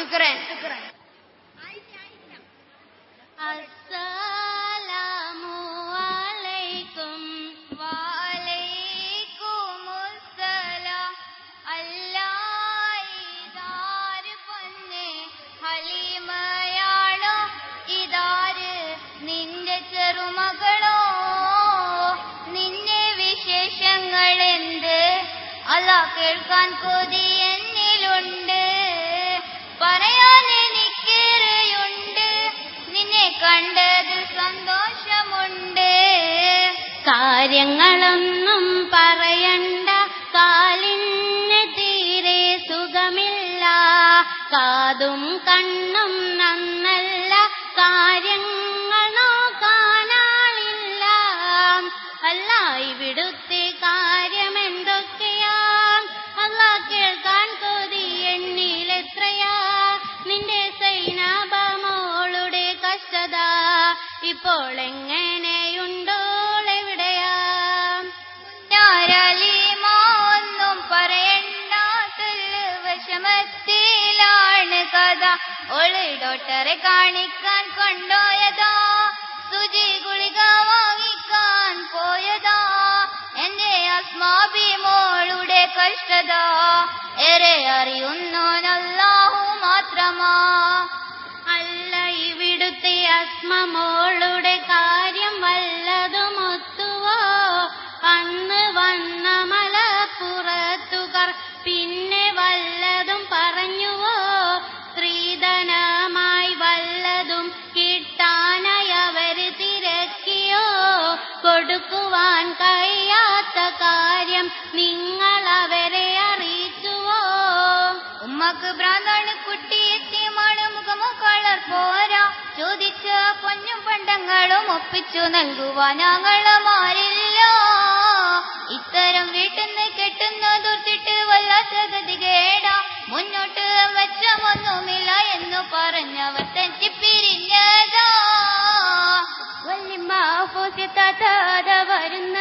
ശുക്രൻ. അസ്സലാമു അലൈക്കും വലൈക്കുമുസ്സലാം. ഇതാര് പൊന്നെ ഹലീമയാണോ? ഇതാര് നിന്റെ ചെറുമകളോ? നിന്റെ വിശേഷങ്ങൾ എന്ത്? അല്ലാഹ് കേൾക്കാൻ കൊതി എന്നിലുണ്ട്, പറയാൻ എനിക്കേറെയുണ്ട്, നിന്നെ കണ്ടത് സന്തോഷമുണ്ട്. കാര്യങ്ങളൊന്നും പറയണ്ട, കാലിന് തീരെ സുഖമില്ല, കാതും കണ്ണും നന്നല്ല, കാര്യങ്ങൾ നോക്കാനാളില്ല. അല്ല ഇവിടുത്തെ കാര്യമെന്തൊക്കെയാ? അല്ലാഹ് കേൾക്കാൻ കൊതി എന്നിലെത്രയാ. നിന്റെ സൈനാബ മോളുടെ കഷ്ടത ഇപ്പോൾ എങ്ങനെയുണ്ടോളെവിടെയാ? ഒന്നും പറയണ്ടാത്തുള്ള വിഷമത്തിലാണ് കഥ. ഓള് ഡോക്ടറെ കാണിക്കാൻ കൊണ്ടുപോയതാ, സുജി ഗുളിക വാങ്ങിക്കാൻ പോയതാ. എന്റെ അസ്മാബി മോളുടെ കഷ്ടത ഏറെ അറിയുന്നോനല്ലാഹു മാത്രമാ. അല്ല ഇവിടുത്തെ അസ്മ മോളുടെ കാര്യം വല്ലതുമൊത്തുവോ? അന്ന് വന്ന മലപ്പുറത്തുകാർ പിന്നെ വല്ലതും പറഞ്ഞുവോ? സ്ത്രീധനമായി വല്ലതും കിട്ടാനായി അവര് തിരക്കിയോ? കൊടുക്കുവാൻ കഴിയാത്ത കാര്യം നിങ്ങൾ അവരെ അറിയിച്ചുവോ? ഉമ്മക്ക് ഭ്രാന്താണ്, കുട്ടി എത്തിയമാണ്, മുഖമോ കളർ പോരാ, ചോദിച്ച പൊന്നും പണ്ടങ്ങളും ഒപ്പിച്ചു നൽകുവാൻ ഞങ്ങളുമാരില്ല. ഇത്തരം വീട്ടിന്ന് കെട്ടുന്ന ദുർത്തിട്ട് വല്ലാത്ത ഗതികേടാ, മുന്നോട്ട് വെച്ചമൊന്നുമില്ല എന്നു പറഞ്ഞവർ തെറ്റിപ്പിരിഞ്ഞതാ. വല്യമ്മ പോസിത്താതെ വരുന്ന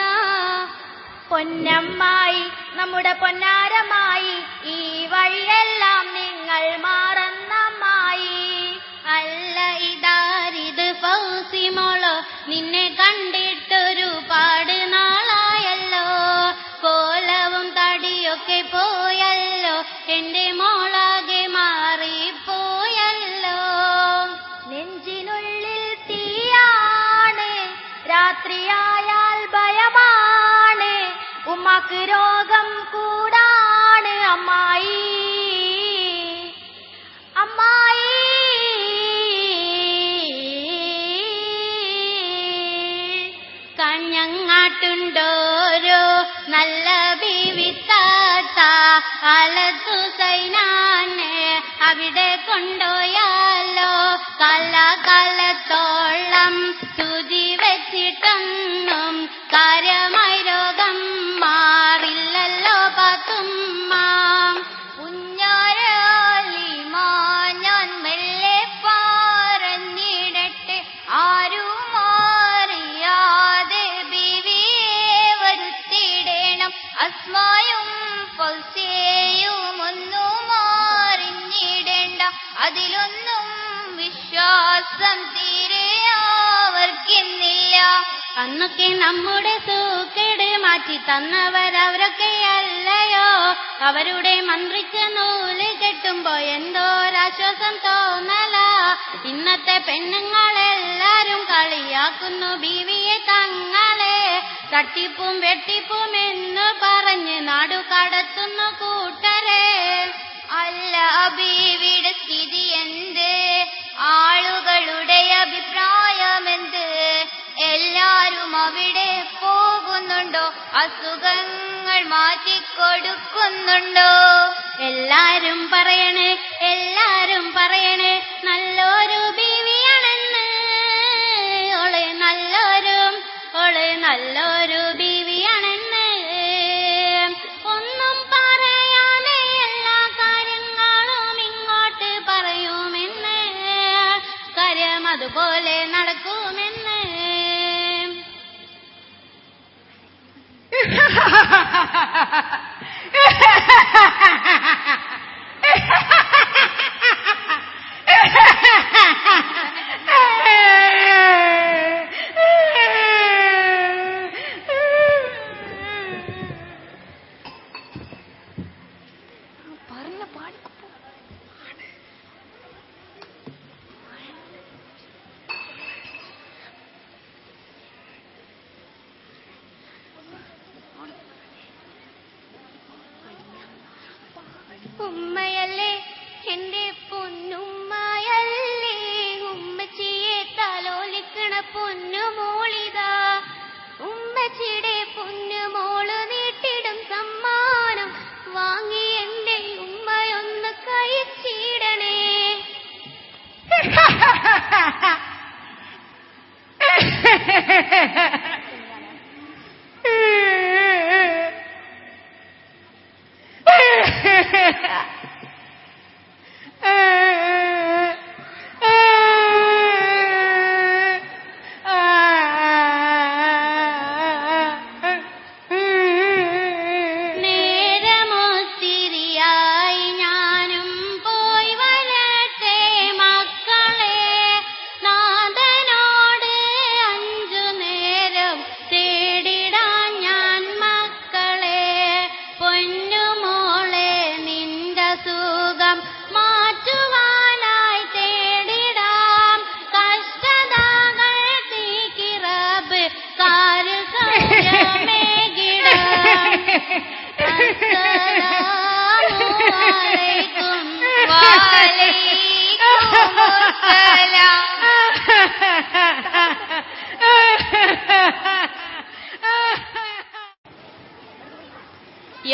പൊന്നമ്മായി, നമ്മുടെ പൊന്നാരമായി, ഈ വഴിയെല്ലാം നിങ്ങൾ മാറന്നമ്മായി. അല്ല ഇതാരിത് ഫൗസിമോളോ? നിന്നെ കണ്ടിട്ടൊരുപാട് നാളായല്ലോ, കോലവും തടിയൊക്കെ പോയല്ലോ, എന്റെ മോളാകെ മാറിപ്പോയല്ലോ. നെഞ്ചിനുള്ളിൽ തീയാണ്, രാത്രിയായാൽ ഭയമാണ്, ഉമ്മക്ക് രോഗം കൂടാണ് അമ്മായി. അമ്മായി കഞ്ഞങ്ങാട്ടുണ്ടോരോ നല്ല ബീവിത്താത്ത, അലത്തു സൈനാനെ അവിടെ കൊണ്ടോയാലോ, കാലത്തോളം സൂചി വെച്ചിട്ടൊന്നും കാര്യമായി രോഗം മാറില്ലല്ലോ പാത്തുമ്മ. കുഞ്ഞാരാലിമാ ഞാൻ മെല്ലെ പറഞ്ഞിടട്ടെ, ആരും അറിയാതെ ബീവിയെ വരുത്തിയിടണം. അസ്മായും ഫൗസിയയും ഒന്നും അറിഞ്ഞിടേണ്ട, അതിലൊന്നും വിശ്വാസം തീരെ അവർക്കിന്നില്ല. അന്നൊക്കെ നമ്മുടെ സൂക്കേട് മാറ്റി തന്നവരവരൊക്കെയല്ലയോ, അവരുടെ മന്ത്രിച്ച നൂല് കെട്ടുമ്പോ എന്തോരാശ്വാസം തോന്നല. ഇന്നത്തെ പെണ്ണുങ്ങളെല്ലാരും കളിയാക്കുന്നു ബീവിയെ തങ്ങളെ, തട്ടിപ്പും വെട്ടിപ്പും എന്ന് പറഞ്ഞ് നാടു കടത്തുന്നു കൂട്ടരെ. അല്ല ബീവിയുടെ സ്ഥിതി എന്ത്? ആളുകളുടെ അഭിപ്രായമെന്ത്? എല്ലാരും അവിടെ പോകുന്നുണ്ടോ? അസുഖങ്ങൾ മാറ്റിക്കൊടുക്കുന്നുണ്ടോ? എല്ലാരും പറയണേ, എല്ലാരും പറയണേ, നല്ലൊരു ബീവിയാണെന്ന്. ഓളെ നല്ലൊരു ബീവിയാണെന്ന്. ഒന്നും പറയാതെ എല്ലാ കാര്യങ്ങളും ഇങ്ങോട്ട് പറയുമെന്ന്, കാര്യം അതുപോലെ നടക്കുമെന്ന്. ഉമ്മച്ചിയുടെ പൊന്നുമോള് നീട്ടിടും സമ്മാനം വാങ്ങി എന്റെ ഉമ്മയൊന്ന് കഴിച്ചിടണേ.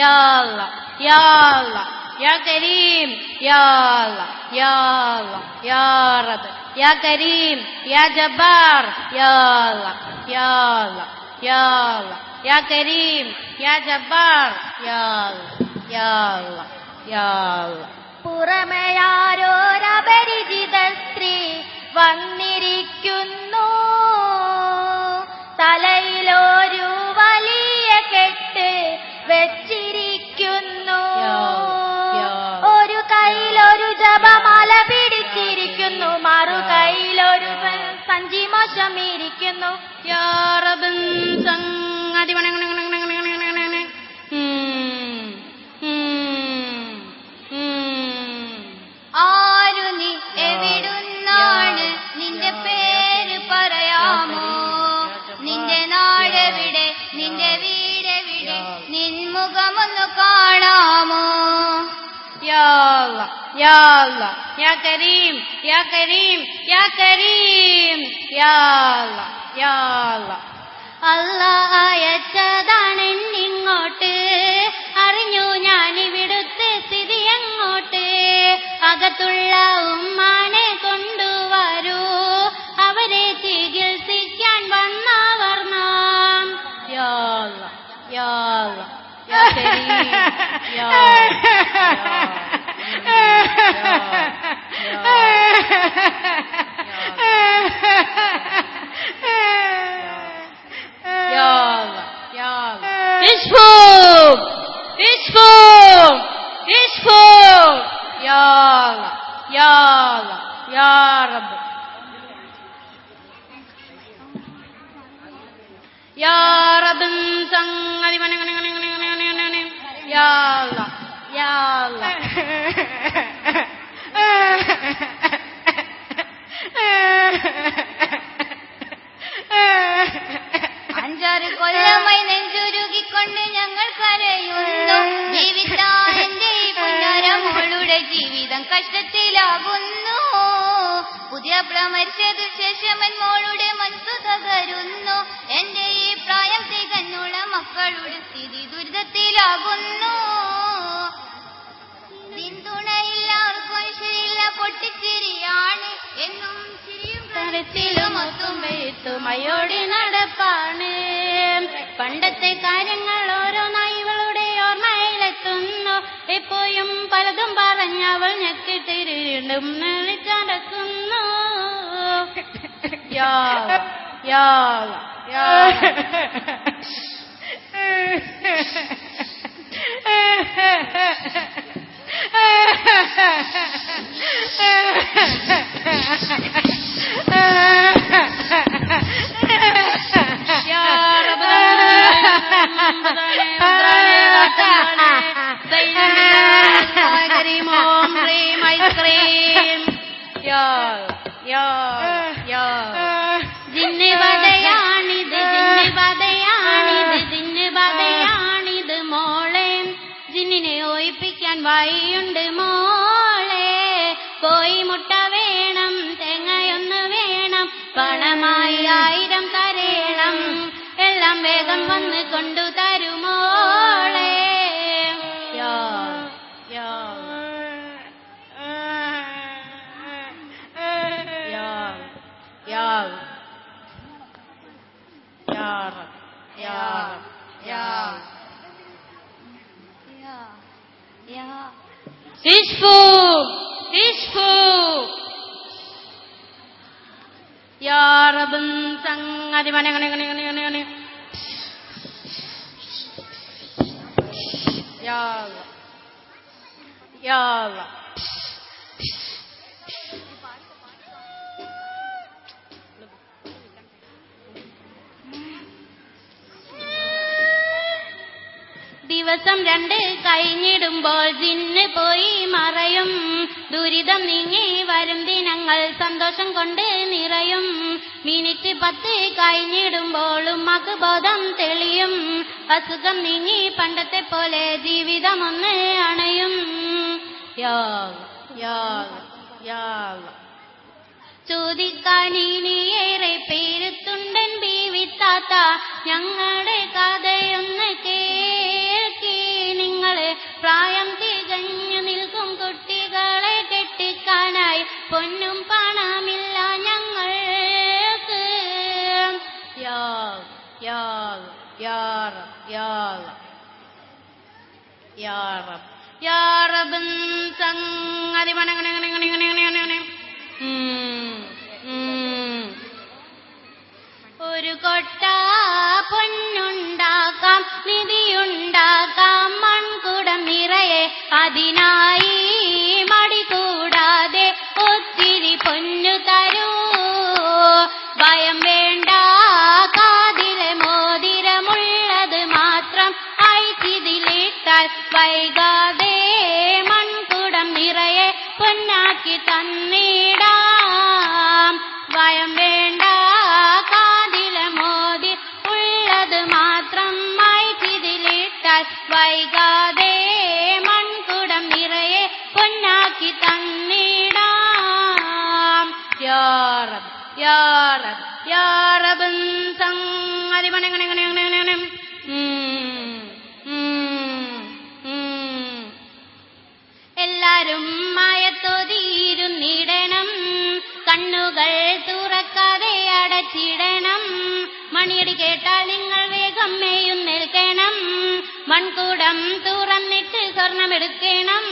Ya Allah, Ya Allah, Ya Karim, Ya Allah, Ya Allah, Ya Rabb, Ya Karim, Ya Jabbar, Ya Allah, Ya Allah, Ya Allah, Ya Karim, Ya Jabbar, Ya Allah, Ya Allah, Ya Allah. പുറമെയാരോരപരിചിത സ്ത്രീ വന്നിരിക്കുന്നു, തലയിലൊരു വലിയ കെട്ട് വെച്ചിരിക്കുന്നു, ഒരു കയ്യിലൊരു ജപമാല പിടിച്ചിരിക്കുന്നു, മറു കയ്യിലൊരു സഞ്ചി മോശം ഇരിക്കുന്നു. ആരു നീ എവിടുന്നാണ്, നിന്റെ പേര് പറയാമോ, നിന്റെ നാടെവിടെ, നിന്റെ വീടെവിടെ, നിൻമുഖമൊന്നു കാണാമോ. യാ അല്ലാ, യാ അല്ലാ, യാ കരീം, യാ കരീം, യാ കരീം, യാ അല്ലാ, യാ അല്ലാ. അല്ലാഹ് അയച്ചതാണ് ഇങ്ങോട്ട്, അറിഞ്ഞു ഞാനിവിടുത്തെ സ്ഥിതി അങ്ങോട്ട്. അകത്തുള്ള ഉമ്മാനെ കൊണ്ടുവരൂ, അവരെ ചികിത്സിക്കാൻ വന്നവർ നാം. യാ അല്ലാഹ്, യാ അല്ലാഹ്, യാ കരീം, യാ അഞ്ചാറ് കൊല്ലമായി നെഞ്ചുരുകിക്കൊണ്ട് ഞങ്ങൾ കരയുന്നു, ജീവിതാന്റെ പുന്നരമോളുടെ ജീവിതം കഷ്ടത്തിലാകുന്നു. പുതിയ പ്രമരിച്ചതിനു ശേഷം മോളുടെ മനസ്സു തകരുന്നു, എന്റെ ഈ പ്രായം തികഞ്ഞുള്ള മക്കളുടെ സ്ഥിതി ദുരിതത്തിലാകുന്നു. പിന്തുണയില്ലാവർക്കും ശരിയില്ല, പൊട്ടിച്ചിരിയാണ് എന്നും ചിരിയും കരച്ചിലും ഒത്തും വെയ്ത്തുമയോടി നടപ്പാണ്. പണ്ടത്തെ കാര്യങ്ങൾ ഓരോന്നായി ഇവളുടെ ഓർമ്മയിലെത്തുന്നു, എപ്പോഴും പലതും പറഞ്ഞവൾ ഞെക്കിട്ടിരിണ്ടും നടക്കുന്നു. യാ യാ യാ ജിന്നുബാധയാണിത് മോളെ, ജിന്നിനെ ഒഴിപ്പിക്കാൻ വഴിയുണ്ട് മോളെ. കോഴി മുട്ട വേണം, തേങ്ങയൊന്ന് വേണം, പണമായി 1000 തരേണം, എല്ലാം വേഗം വേഗം വന്ന് കൊണ്ടു തരുമോളെ. യാ യാ യാ യാ യാ യാ യാ ഇഷ്ഫു ഇഷ്ഫു യാ റബ്ബൻ സംഗതി മനഗണഗണഗണഗണ യാ യാ ദിവസം 2 കഴിഞ്ഞിടുമ്പോൾ ജിന്ന് പോയി മറയും. ദുരിതം നീങ്ങി വരും ദിനങ്ങൾ സന്തോഷം കൊണ്ട് നിറയും. മിനിറ്റ് 10 കഴിഞ്ഞിടുമ്പോൾ ഉമ്മക്ക് ബോധം തെളിയും. അസുഖം നീങ്ങി പണ്ടത്തെ പോലെ ജീവിതം ഒന്ന് അണയും. യാ യാ യാ ചോദിക്കാനിനിയേറെ പേരുത്തുണ്ടൻ ബീവിത്താത്ത, ഞങ്ങളുടെ കഥയൊന്ന് കേൾക്കി നിങ്ങള്. പ്രായം തികഞ്ഞു നിൽക്കും കുട്ടികളെ കെട്ടിക്കാനായി പൊന്നും പണമില്ല ഞങ്ങൾക്ക്. യാ യാ യാ യാ യാ റബ്ബ് യാ റബ്ബൻ സംഗതി മനഗണഗണഗണഗണഗണ ഒരു കൊട്ട പൊന്നുണ്ടാക്കാം, നിധിയുണ്ടാക്കാം, മൺകുടം നിറയെ. അതിനായി മടി കൂടാതെ ഒത്തിരി പൊന്നു തരൂ. ഭയം വേണ്ട, കാതിലെ മോതിരമുള്ളത് മാത്രം അയച്ചിതിലിട്ടാൽ വൈകാതെ മൺകുടം നിറയെ പൊന്നാക്കി തന്നിടാം. ഭയം വേണ്ട, കാതിലെ മോതി ഉള്ളത് മാത്രം അയച്ചിതിലിട്ടാൽ വൈകാതെ മൺകുടം നിറയെ പൊന്നാക്കി തന്നിടാം. യാ റബ്ബ് യാ റബ്ബ് യാ റബ്ബൻ സംഗതി മനഗണഗണഗണഗണ എല്ലാരും മായത്തോതിയിരുന്നിടണം. കണ്ണുകൾ തുറക്കാതെ അടച്ചിടണം. മണിയടി കേട്ടാൽ നിങ്ങൾ വേഗം എഴുന്നേൽക്കണം. മൺകൂടം തുറന്നിട്ട് സ്വർണമെടുക്കണം.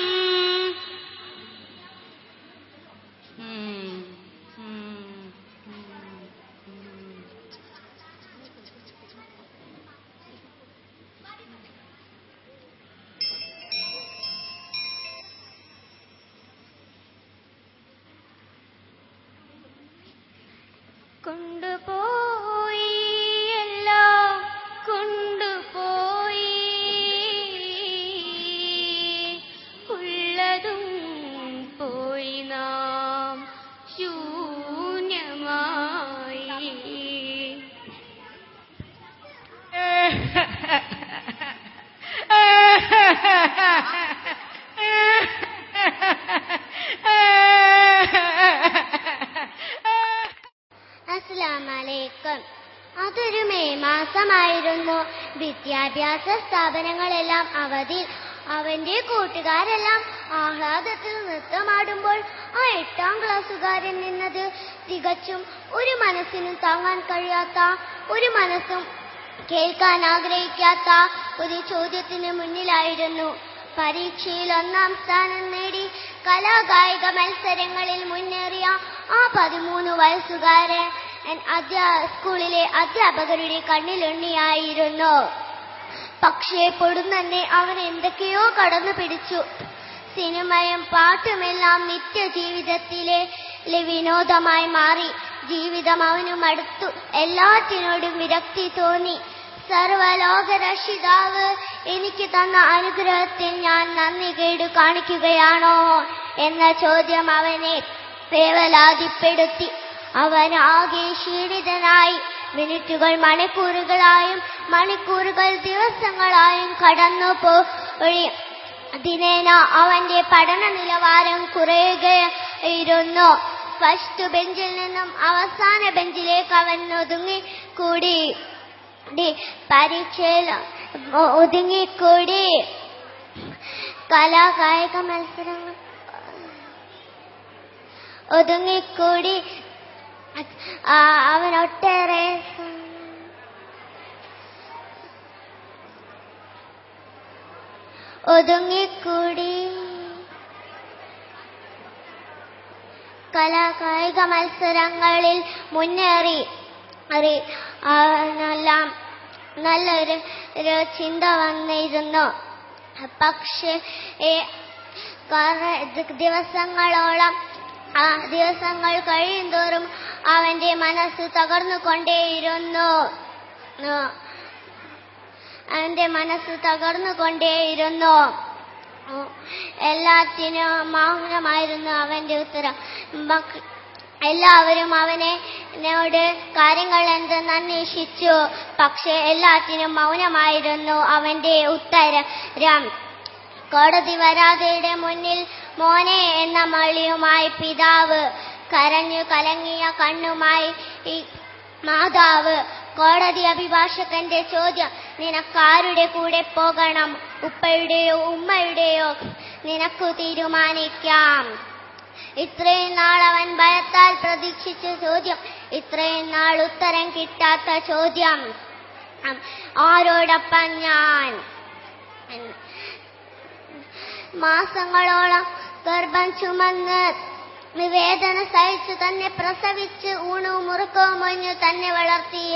കൊണ്ടുപോയി എല്ലാം കൊണ്ടുപോയി, ഉള്ളതും പോയി നാം ശൂന്യമായി. അസ്സലാമലൈക്കും. അതൊരു മെയ് മാസമായിരുന്നു. വിദ്യാഭ്യാസ സ്ഥാപനങ്ങളെല്ലാം അവധി. അവന്റെ കൂട്ടുകാരെല്ലാം ആഹ്ലാദത്തിൽ നൃത്തമാടുമ്പോൾ ആ 8ാം ക്ലാസ്സുകാരൻ നിന്നത് തികച്ചും ഒരു മനസ്സിനും താങ്ങാൻ കഴിയാത്ത, ഒരു മനസ്സും കേൾക്കാൻ ആഗ്രഹിക്കാത്ത ഒരു ചോദ്യത്തിന് മുന്നിലായിരുന്നു. പരീക്ഷയിൽ 1ാം സ്ഥാനം നേടി കലാകായിക മത്സരങ്ങളിൽ മുന്നേറിയ ആ 13 വയസ്സുകാരൻ സ്കൂളിലെ അധ്യാപകരുടെ കണ്ണിലുണ്ണിയായിരുന്നു. പക്ഷേ പൊടുന്നന്നെ അവൻ എന്തൊക്കെയോ കടന്നു പിടിച്ചു. സിനിമയും പാട്ടുമെല്ലാം നിത്യ ജീവിതത്തിലെ വിനോദമായി മാറി. ജീവിതം അവനു മടുത്തു. എല്ലാറ്റിനോടും വിരക്തി തോന്നി. സർവലോകരക്ഷിതാവ് എനിക്ക് തന്ന അനുഗ്രഹത്തിൽ ഞാൻ നന്ദി കേടു കാണിക്കുകയാണോ എന്ന ചോദ്യം അവനെ വേവലാതിപ്പെടുത്തി. അവൻ ആകെ ക്ഷീണിതനായി. മിനിറ്റുകൾ മണിക്കൂറുകളായും മണിക്കൂറുകൾ ദിവസങ്ങളായും കടന്നുപോയി. ദിനേന അവന്റെ പഠന നിലവാരം കുറയുകയായിരുന്നു. ഫസ്റ്റ് ബെഞ്ചിൽ നിന്നും അവസാന ബെഞ്ചിലേക്ക് അവൻ ഒതുങ്ങി കൂടി. പരീക്ഷയിൽ ഒതുങ്ങിക്കൂടി കലാകായിക മത്സരങ്ങൾ ഒതുങ്ങിക്കൂടി അവൻ ഒട്ടേറെ ഒതുങ്ങിക്കൂടി കലാകായിക മത്സരങ്ങളിൽ മുന്നേറി നല്ലൊരു ചിന്ത വന്നിരുന്നു. പക്ഷേ ദിവസങ്ങൾ കഴിയുന്തോറും അവന്റെ മനസ്സ് തകർന്നുകൊണ്ടേയിരുന്നു. എല്ലാത്തിനും മൗനമായിരുന്നു അവന്റെ ഉത്തരം. എല്ലാവരും അവനോട് കാര്യങ്ങൾ എന്തെന്ന് അന്വേഷിച്ചു. പക്ഷെ എല്ലാത്തിനും മൗനമായിരുന്നു അവന്റെ ഉത്തരം. കോടതി വരാതെയുടെ മുന്നിൽ മോനെ എന്ന മൊഴിയുമായി പിതാവ്, കരഞ്ഞു കലങ്ങിയ കണ്ണുമായി മാതാവ്. കോടതി അഭിഭാഷകന്റെ ചോദ്യം, നിനക്കാരുടെ കൂടെ പോകണം, ഉപ്പയുടെയോ ഉമ്മയുടെയോ? നിനക്കു തീരുമാനിക്കാം. ഇത്രയും നാൾ അവൻ ഭയത്താൽ പ്രതീക്ഷിച്ച ചോദ്യം, ഇത്രയും നാൾ ഉത്തരം കിട്ടാത്ത ചോദ്യം. ആരോടൊപ്പം ഞാൻ? മാസങ്ങളോളം ഗർഭം ചുമന്ന് വേദന സഹിച്ചു തന്നെ പ്രസവിച്ച് ഊണവും മുറുക്കവും ഒഴിഞ്ഞു തന്നെ വളർത്തിയ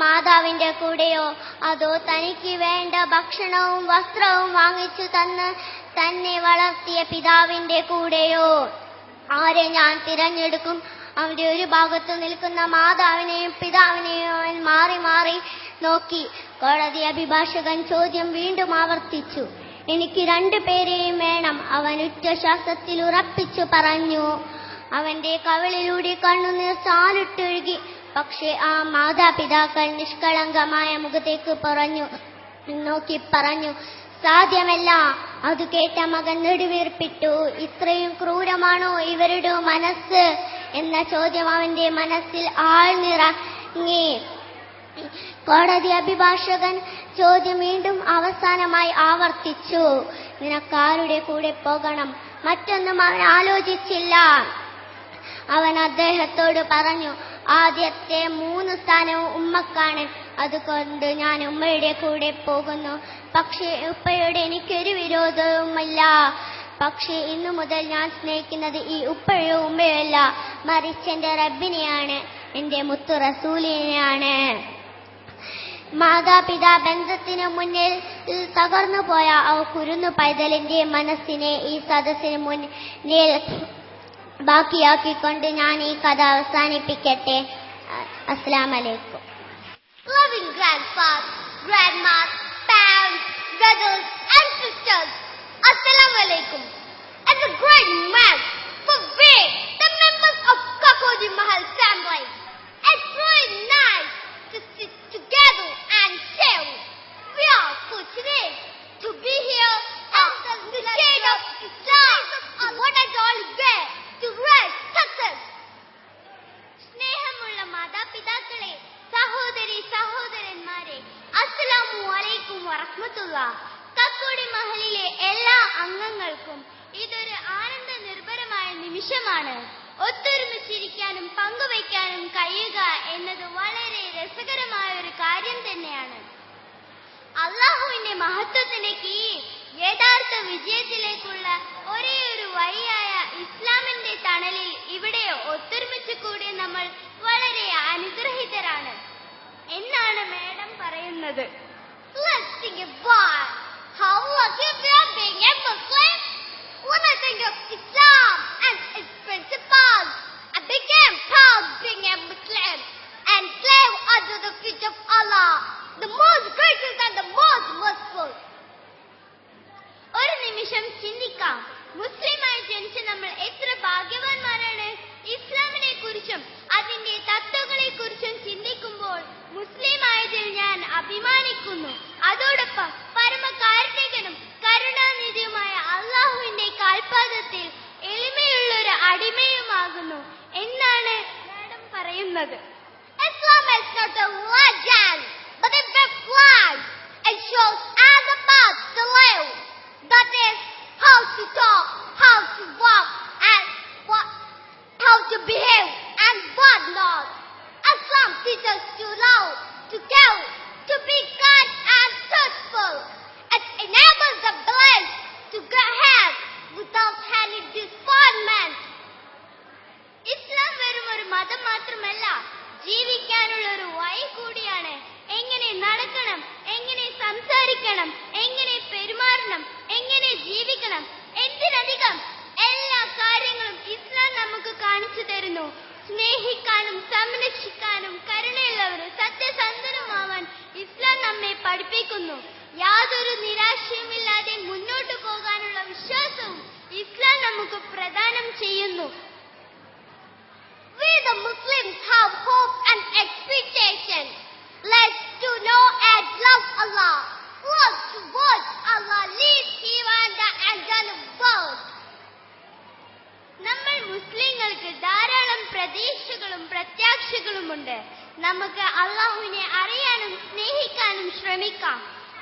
മാതാവിന്റെ കൂടെയോ, അതോ തനിക്ക് വേണ്ട ഭക്ഷണവും വസ്ത്രവും വാങ്ങിച്ചു തന്നെ വളർത്തിയ പിതാവിന്റെ കൂടെയോ? ആരെ ഞാൻ തിരഞ്ഞെടുക്കും? അവന്റെ ഒരു ഭാഗത്ത് നിൽക്കുന്ന മാതാവിനെയും പിതാവിനെയും അവൻ മാറി മാറി നോക്കി. കോടതി അഭിഭാഷകൻ ചോദ്യം വീണ്ടും ആവർത്തിച്ചു. എനിക്ക് രണ്ടുപേരെയും വേണം, അവൻ ഉറ്റ ശ്വാസത്തിൽ ഉറപ്പിച്ചു പറഞ്ഞു. അവന്റെ കവിളിലൂടെ കണ്ണുനീർ ചാലിട്ടൊഴുകി. പക്ഷെ ആ മാതാപിതാക്കൾ നിഷ്കളങ്കമായ മുഖത്തേക്ക് നോക്കി പറഞ്ഞു, സാധ്യമല്ല. അത് കേട്ട മകൻ നെടുവീർപ്പിട്ടു. ഇത്രയും ക്രൂരമാണോ ഇവരുടെ മനസ്സ് എന്ന ചോദ്യം അവന്റെ മനസ്സിൽ ആഴ്ന്നിറങ്ങി. കോടതി അഭിഭാഷകൻ ചോദ്യം വീണ്ടും അവസാനമായി ആവർത്തിച്ചു. നിനക്കാരുടെ കൂടെ പോകണം? മറ്റൊന്നും അവൻ ആലോചിച്ചില്ല. അവൻ അദ്ദേഹത്തോട് പറഞ്ഞു, ആദ്യത്തെ 3 സ്ഥാനവും ഉമ്മക്കാണ്. അതുകൊണ്ട് ഞാൻ ഉമ്മയുടെ കൂടെ പോകുന്നു. പക്ഷേ ഉപ്പയോട് എനിക്കൊരു വിരോധവുമില്ല. പക്ഷേ ഇന്നു മുതൽ ഞാൻ സ്നേഹിക്കുന്നത് ഈ ഉപ്പയോ ഉമ്മയോ അല്ല, മറിച്ച് എന്റെ റബ്ബിനെയാണ്, എന്റെ മുത്തു റസൂലിനെയാണ്. മാതാപിതാ ബന്ധത്തിനു മുന്നിൽ തകർന്നുപോയ ആ കുരുന്നു പൈതലിന്റെ മനസ്സിനെ ഈ സദസ്സിന് മുന്നിൽ ബാക്കിയാക്കിക്കൊണ്ട് ഞാൻ ഈ കഥ അവസാനിപ്പിക്കട്ടെ. അസ്സലാമു അലൈക്കും. Loving grandpas, grandmas, parents, brothers and sisters, Assalamu alaikum. As a great man, for we, the members of Kakodi Mahal family, it's really nice to sit together and share. We are fortunate to be here under the shade of Islam, what has all been to rise success. സ്നേഹമുള്ള മാതാപിതാക്കളെ, സഹോദരി സഹോദരന്മാരെ, അസ്സലാമു അലൈക്കും വറഹ്മത്തുള്ളാഹി. കക്കോടി മഹലിലെ എല്ലാ അംഗങ്ങൾക്കും ഇതൊരു ആനന്ദ നിർഭരമായ നിമിഷമാണ്. ഒത്തൊരുമിച്ചിരിക്കാനും പങ്കുവയ്ക്കാനും കഴിയുക എന്നത് വളരെ രസകരമായ ഒരു കാര്യം തന്നെയാണ്. അള്ളാഹുവിന്റെ മഹത്വത്തിന് കീഴിൽ യഥാർത്ഥ വിജയത്തിലേക്കുള്ള ഒരേ ഒരു വഴിയായ ഇസ്ലാമിന്റെ തണലിൽ ഇവിടെ ഒത്തൊരുമിച്ച് കൂടി നമ്മൾ വളരെ അനുഗ്രഹീതരാണ് എന്നാണ് മാഡം പറയുന്നത്. Let's think about how lucky we are being a Muslim. When I think of Islam and its principles, I became proud being a Muslim and slave under the feet of Allah, the most gracious and the most merciful. ഒരു നിമിഷം ചിന്തിക്കാം, മുസ്ലിമായി ജനിച്ച നമ്മൾ എത്ര ഭാഗ്യവാന്മാരാണ്. ഇസ്ലാമിനെ കുറിച്ചും അതിന്റെ തത്വങ്ങളെ കുറിച്ചും ചിന്തിക്കുമ്പോൾ മുസ്ലിം ആയതിൽ ഞാൻ അഭിമാനിക്കുന്നു. അതോടൊപ്പം പരമകാരുണികനും കരുണാനിധിയുമായ അള്ളാഹുവിന്റെ കാൽപാദത്തിൽ എളിമയുള്ളൊരു അടിമയുമാകുന്നു എന്നാണ് മാഡം പറയുന്നത്. Islam is not a religion, but a ഉറങ്ങണം, എങ്ങനെ പെരുമാറണം, എങ്ങനെ ജീവിക്കണം, എന്തിനധികം എല്ലാ കാര്യങ്ങളും ഇസ്ലാം നമുക്ക് കാണിച്ചു തരുന്നു. സ്നേഹിക്കാനും സംരക്ഷിക്കാനും കരുണയുള്ളവരും സത്യസന്ധനുമാവാൻ ഇസ്ലാം നമ്മെ പഠിപ്പിക്കുന്നു. യാതൊരു നിരാശയുമില്ലാതെ മുന്നോട്ടു പോകാനുള്ള വിശ്വാസവും ഇസ്ലാം നമുക്ക് പ്രദാനം ചെയ്യുന്നു. We the Muslims have hope and expectation. Let's to know and love Allah. Work towards Allah, least even the angelic bird. നമ്മൾ മുസ്ലിങ്ങൾക്ക് ധാരാളം പ്രതീക്ഷകളും പ്രത്യാശകളുമുണ്ട്. നമുക്ക് അള്ളാഹുവിനെ അറിയാനും സ്നേഹിക്കാനും ശ്രമിക്കാം.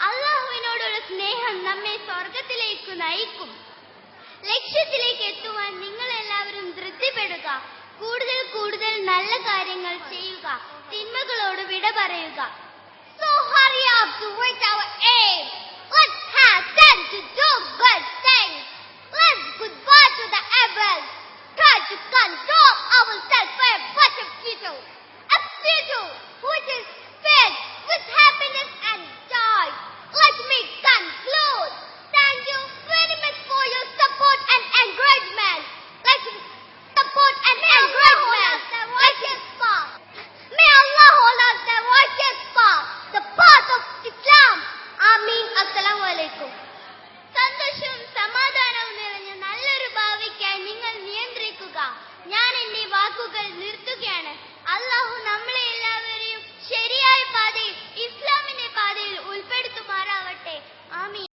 അള്ളാഹുവിനോടുള്ള സ്നേഹം നമ്മെ സ്വർഗത്തിലേക്ക് നയിക്കും. ലക്ഷ്യത്തിലേക്ക് എത്തുവാൻ നിങ്ങൾ എല്ലാവരും ധൃതിപ്പെടുക. കൂടുതൽ കൂടുതൽ നല്ല കാര്യങ്ങൾ ചെയ്യുക, തിന്മകളോട് വിട പറയുക. So hurry up to reach our aim. Let's hasten to do good things. Let's goodbye to the evil. Try to control ourselves for a better future. A future which is filled with happiness and joy. Let me conclude.